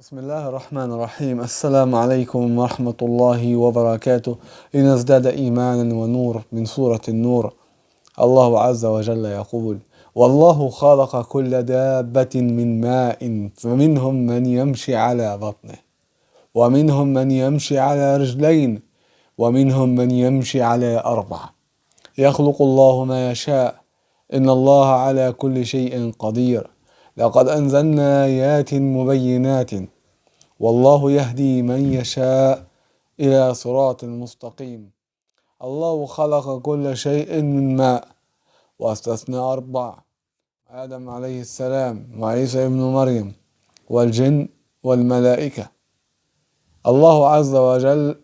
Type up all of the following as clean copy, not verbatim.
بسم الله الرحمن الرحيم. السلام عليكم ورحمة الله وبركاته. لنزداد إيمانا ونور من سورة النور. الله عز وجل يقول: والله خلق كل دابة من ماء فمنهم من يمشي على بطنه ومنهم من يمشي على رجلين ومنهم من يمشي على أربع يخلق الله ما يشاء إن الله على كل شيء قدير. لقد أنزلنا آيات مبينات والله يهدي من يشاء إلى صراط مستقيم. الله خلق كل شيء من ماء واستثنى أربع: آدم عليه السلام وعيسى ابن مريم والجن والملائكة. الله عز وجل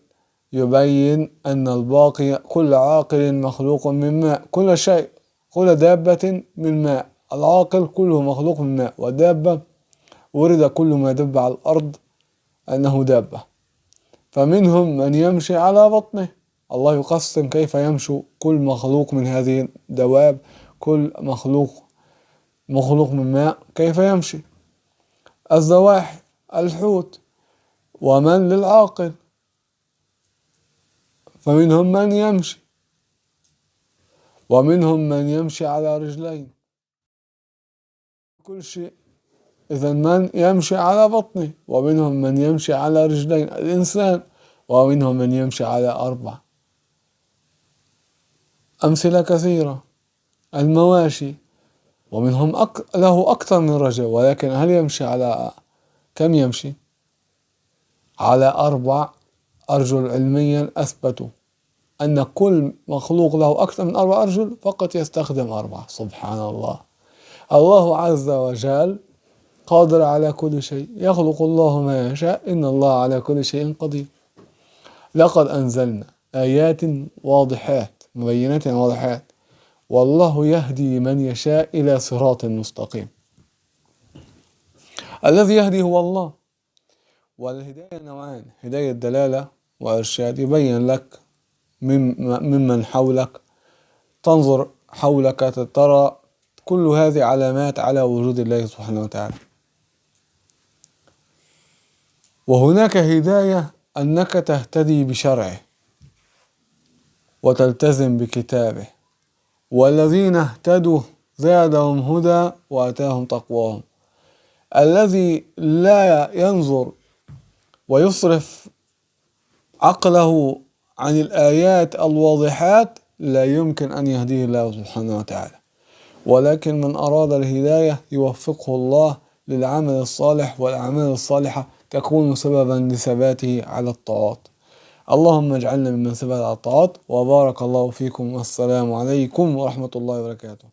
يبين أن الباقي كل عاقل مخلوق من ماء، كل شيء، كل دابة من ماء. العاقل كله مخلوق من ماء، والدابة ورد كل ما دب على الأرض أنه دابة. فمنهم من يمشي على بطنه. الله يقسم كيف يمشي كل مخلوق من هذه الدواب، كل مخلوق من ماء كيف يمشي. الزواحف، الحوت، ومن للعاقل. فمنهم من يمشي ومنهم من يمشي على رجلين، كل شيء. إذا من يمشي على بطنه، ومنهم من يمشي على رجلين الإنسان، ومنهم من يمشي على أربع. أمثلة كثيرة. المواشي، ومنهم له أكثر من رجل، ولكن هل يمشي على كم يمشي؟ على أربع أرجل. علميا أثبتوا أن كل مخلوق له أكثر من 4 أرجل فقط يستخدم 4. سبحان الله. الله عز وجل قادر على كل شيء، يخلق الله ما يشاء إن الله على كل شيء قدير. لقد أنزلنا آيات واضحات مبينات واضحات والله يهدي من يشاء إلى صراط مستقيم. الذي يهدي هو الله. والهداية نوعان: هداية دلالة وإرشاد، يبين لك ممن حولك، تنظر حولك ترى كل هذه علامات على وجود الله سبحانه وتعالى. وهناك هداية أنك تهتدي بشرعه وتلتزم بكتابه. والذين اهتدوا زادهم هدى وآتاهم تقواهم. الذي لا ينظر ويصرف عقله عن الآيات الواضحات لا يمكن أن يهديه الله سبحانه وتعالى. ولكن من أراد الهداية يوفقه الله للعمل الصالح، والأعمال الصالحة تكون سببا لثباته على الطاعات. اللهم اجعلنا ممن ثبت على الطاعات. وبارك الله فيكم، والسلام عليكم ورحمة الله وبركاته.